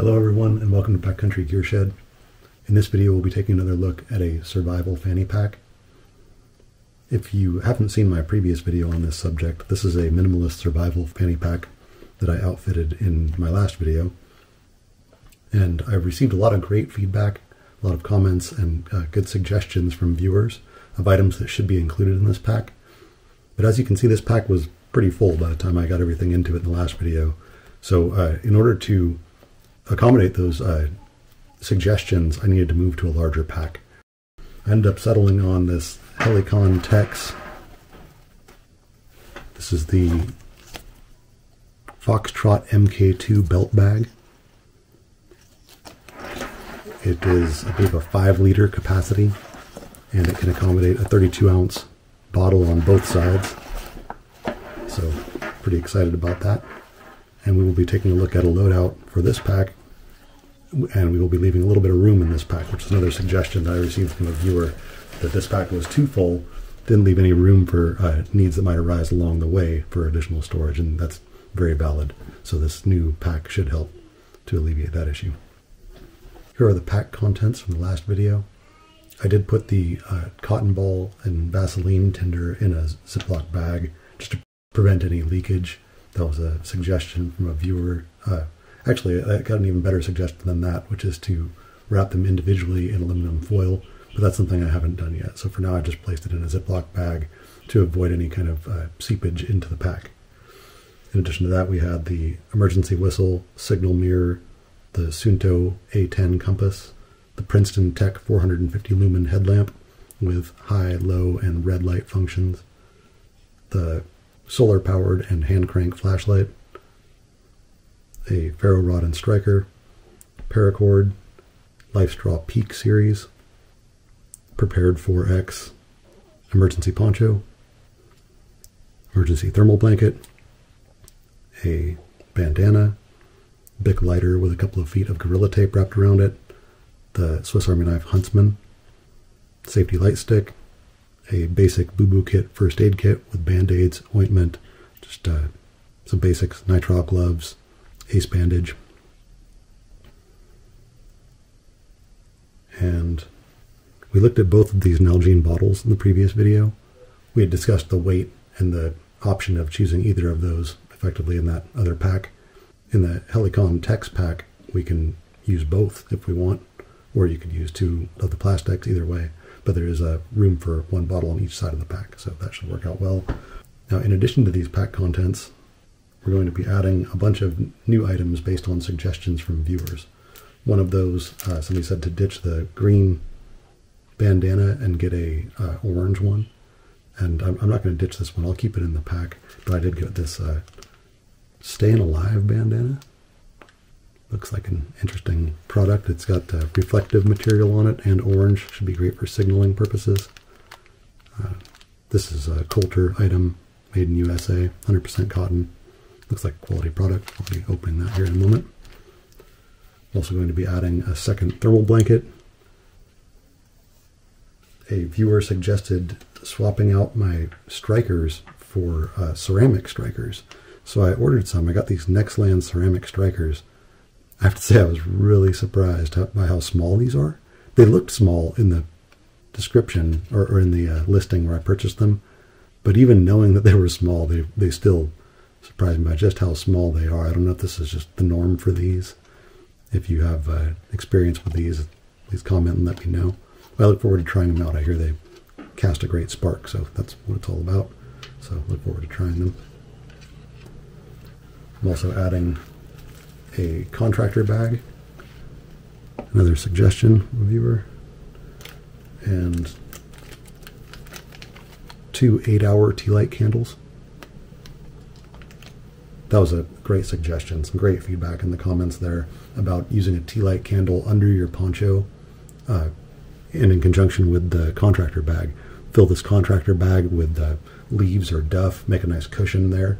Hello everyone and welcome to Backcountry Gear Shed. In this video we'll be taking another look at a survival fanny pack. If you haven't seen my previous video on this subject, this is a minimalist survival fanny pack that I outfitted in my last video. And I've received a lot of great feedback, a lot of comments and good suggestions from viewers of items that should be included in this pack. But as you can see, this pack was pretty full by the time I got everything into it in the last video. So in order to accommodate those suggestions, I needed to move to a larger pack. I ended up settling on this Helicon Tex. This is the Foxtrot MK2 belt bag. It is, I believe, a 5-liter capacity, and it can accommodate a 32-ounce bottle on both sides. So, pretty excited about that. And we will be taking a look at a loadout for this pack, and we will be leaving a little bit of room in this pack, which is another suggestion that I received from a viewer, that this pack was too full, didn't leave any room for needs that might arise along the way for additional storage, and that's very valid. So this new pack should help to alleviate that issue. Here are the pack contents from the last video. I did put the cotton ball and Vaseline tinder in a Ziploc bag just to prevent any leakage. That was a suggestion from a viewer. Actually, I got an even better suggestion than that, which is to wrap them individually in aluminum foil, but that's something I haven't done yet. So for now, I just placed it in a Ziploc bag to avoid any kind of seepage into the pack. In addition to that, we had the emergency whistle, signal mirror, the Suunto A10 compass, the Princeton Tech 450 lumen headlamp with high, low, and red light functions, the solar-powered and hand-crank flashlight, a ferro rod and striker, paracord, LifeStraw Peak series, Prepared 4X, emergency poncho, emergency thermal blanket, a bandana, Bic lighter with a couple of feet of Gorilla Tape wrapped around it, the Swiss Army knife Huntsman, safety light stick, a basic boo-boo kit first aid kit with band-aids, ointment, just some basics, nitrile gloves, ace bandage. And we looked at both of these Nalgene bottles in the previous video. We had discussed the weight and the option of choosing either of those effectively in that other pack. In the Helicon Tex pack, we can use both if we want, or you could use two of the plastics, either way. But there is a room for one bottle on each side of the pack, so that should work out well. Now, in addition to these pack contents, we're going to be adding a bunch of new items based on suggestions from viewers. One of those, somebody said to ditch the green bandana and get a orange one. And I'm not going to ditch this one. I'll keep it in the pack. But I did get this Staying Alive bandana. Looks like an interesting product. It's got reflective material on it, and orange. Should be great for signaling purposes. This is a Coulter item, made in USA, 100% cotton. Looks like a quality product. I'll be opening that here in a moment. I'm also going to be adding a second thermal blanket. A viewer suggested swapping out my strikers for ceramic strikers. So I ordered some. I got these Nexland ceramic strikers. I have to say I was really surprised by how small these are. They looked small in the description or in the listing where I purchased them, but even knowing that they were small, they still surprised me by just how small they are. I don't know if this is just the norm for these. If you have experience with these, please comment and let me know. I look forward to trying them out. I hear they cast a great spark, so that's what it's all about. So look forward to trying them. I'm also adding a contractor bag, another suggestion from a viewer, and 2 8-hour tea light candles. That was a great suggestion, some great feedback in the comments there about using a tea light candle under your poncho and in conjunction with the contractor bag. Fill this contractor bag with leaves or duff, make a nice cushion there,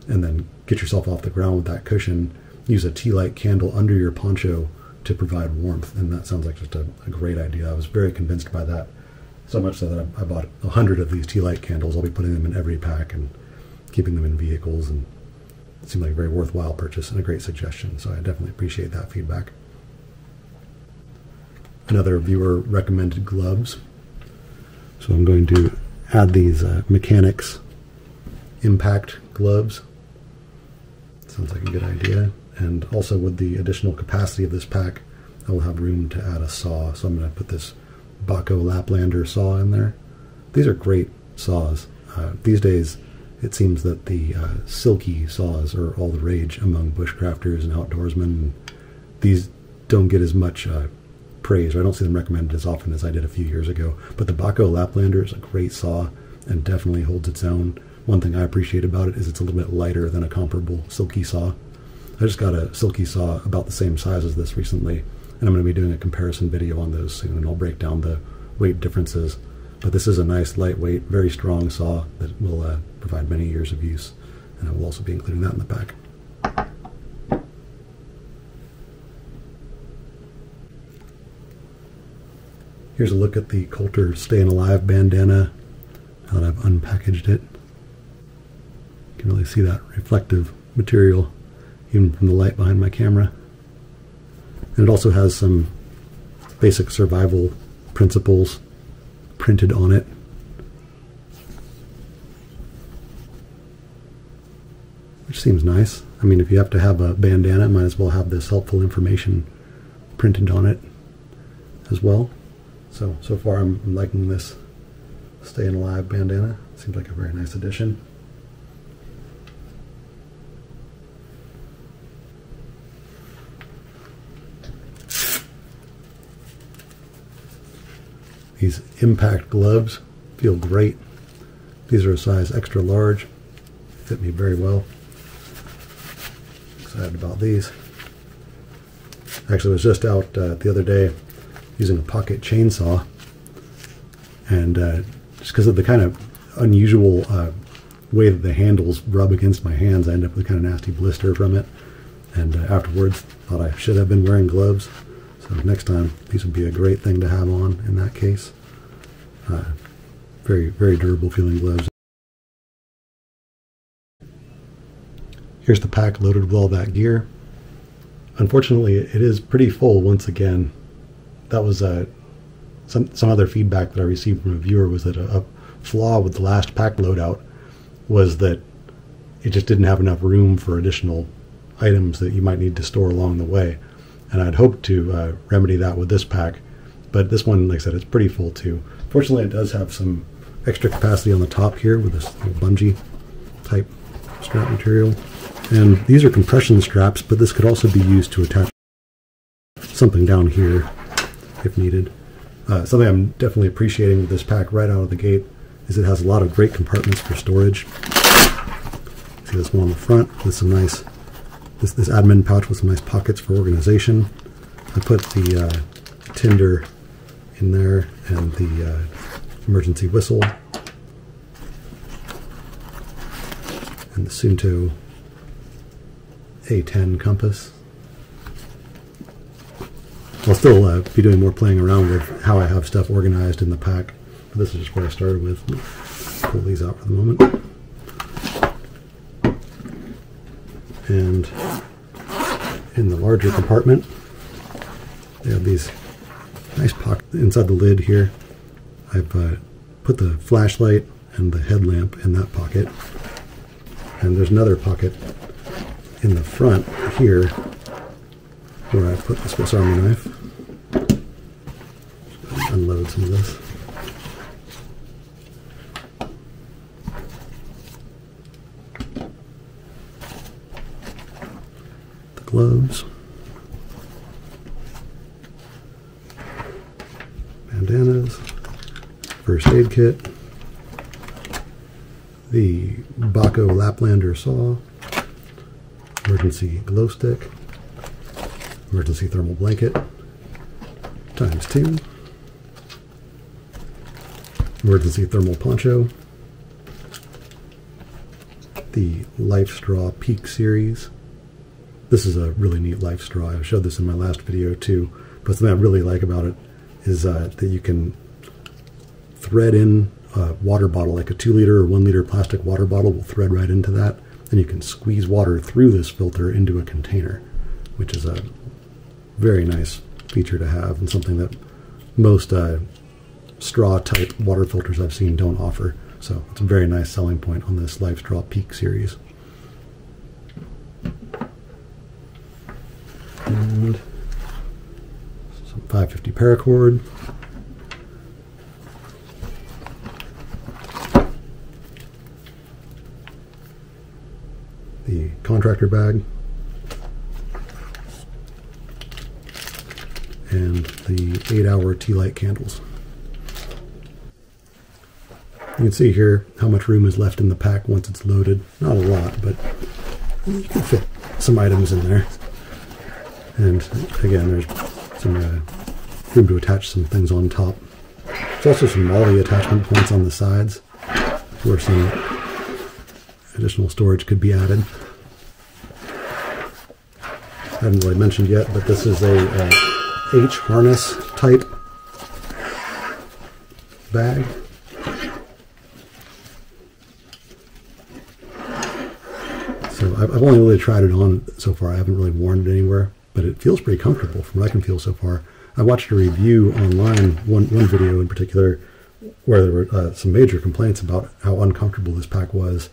and then get yourself off the ground with that cushion. Use a tea light candle under your poncho to provide warmth, and that sounds like just a great idea. I was very convinced by that, so much so that I bought 100 of these tea light candles. I'll be putting them in every pack and keeping them in vehicles and it seemed like a very worthwhile purchase and a great suggestion, so I definitely appreciate that feedback. Another viewer recommended gloves, so I'm going to add these Mechanics Impact gloves. Sounds like a good idea. And also with the additional capacity of this pack, I will have room to add a saw. So I'm going to put this Bahco Laplander saw in there. These are great saws. These days, it seems that the silky saws are all the rage among bushcrafters and outdoorsmen. These don't get as much praise, or I don't see them recommended as often as I did a few years ago. But the Bahco Laplander is a great saw and definitely holds its own. One thing I appreciate about it is it's a little bit lighter than a comparable silky saw. I just got a silky saw about the same size as this recently, and I'm going to be doing a comparison video on those soon, and I'll break down the weight differences. But this is a nice, lightweight, very strong saw that will provide many years of use, and I will also be including that in the pack. Here's a look at the Coulter Staying Alive bandana, now that I've unpackaged it. You can really see that reflective material even from the light behind my camera. And it also has some basic survival principles printed on it. Which seems nice. I mean, if you have to have a bandana, might as well have this helpful information printed on it as well. So far I'm liking this Staying Alive bandana. Seems like a very nice addition. These Impact gloves feel great. These are a size extra large. Fit me very well. Excited about these. Actually, I was just out the other day using a pocket chainsaw, and just because of the kind of unusual way that the handles rub against my hands, I ended up with a kind of nasty blister from it. And afterwards, thought I should have been wearing gloves. So next time, these would be a great thing to have on in that case. Very, very durable feeling gloves. Here's the pack loaded with all that gear. Unfortunately, it is pretty full once again. That was some other feedback that I received from a viewer, was that a flaw with the last pack loadout was that it just didn't have enough room for additional items that you might need to store along the way. And I'd hoped to remedy that with this pack, but this one, like I said, it's pretty full too. Fortunately, it does have some extra capacity on the top here with this little bungee type strap material. And these are compression straps, but this could also be used to attach something down here if needed. Something I'm definitely appreciating with this pack right out of the gate is it has a lot of great compartments for storage. See this one on the front with some nice, this admin pouch with some nice pockets for organization. I put the tinder in there and the emergency whistle and the Suunto A10 compass. I'll still be doing more playing around with how I have stuff organized in the pack, but this is just where I started with. Pull these out for the moment. And in the larger compartment, they have these nice pockets inside the lid here. I've put the flashlight and the headlamp in that pocket. And there's another pocket in the front here where I put the Swiss Army knife. Unload some of this. The gloves. Bandanas. First aid kit. The Bahco Laplander saw. Emergency glow stick. Emergency thermal blanket ×2. Emergency thermal poncho. The LifeStraw Peak series. This is a really neat LifeStraw. I showed this in my last video too, but something I really like about it is that you can thread in a water bottle, like a 2 liter or 1 liter plastic water bottle will thread right into that, and you can squeeze water through this filter into a container, which is a very nice feature to have and something that most straw type water filters I've seen don't offer. So it's a very nice selling point on this LifeStraw Peak series. And some 550 paracord. The contractor bag. And the 8-hour tea light candles. You can see here how much room is left in the pack once it's loaded. Not a lot, but you can fit some items in there. And again, there's some room to attach some things on top. There's also some MOLLE attachment points on the sides where some additional storage could be added. I haven't really mentioned yet, but this is a H-harness type bag. So I've only really tried it on so far. I haven't really worn it anywhere, but it feels pretty comfortable from what I can feel so far. I watched a review online, one video in particular, where there were some major complaints about how uncomfortable this pack was,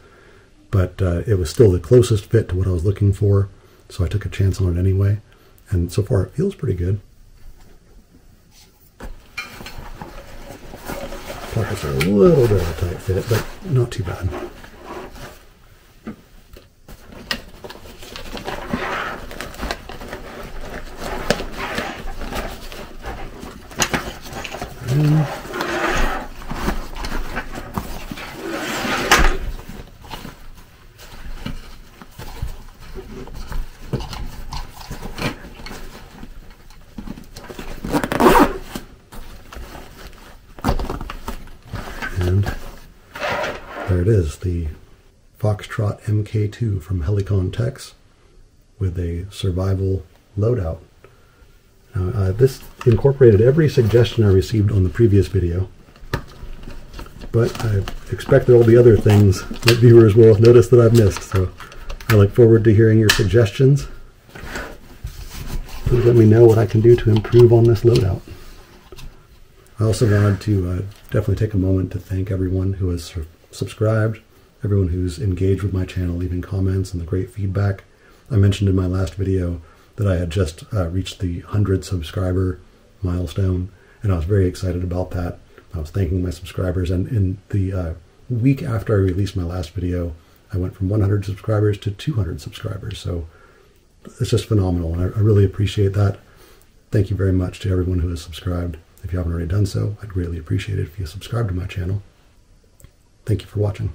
but it was still the closest fit to what I was looking for, so I took a chance on it anyway, and so far it feels pretty good. Pockets are a little bit of a tight fit, but not too bad. And there it is, the Foxtrot MK2 from Helicon Tex with a survival loadout. This incorporated every suggestion I received on the previous video, but I expect there will be other things that viewers will notice that I've missed, so I look forward to hearing your suggestions. Please let me know what I can do to improve on this loadout. I also wanted to definitely take a moment to thank everyone who has subscribed, everyone who's engaged with my channel, leaving comments and the great feedback. I mentioned in my last video that I had just reached the 100 subscriber milestone, and I was very excited about that. I was thanking my subscribers, and in the week after I released my last video, I went from 100 subscribers to 200 subscribers, so it's just phenomenal, and I really appreciate that. Thank you very much to everyone who has subscribed. If you haven't already done so, I'd greatly appreciate it if you subscribe to my channel. Thank you for watching.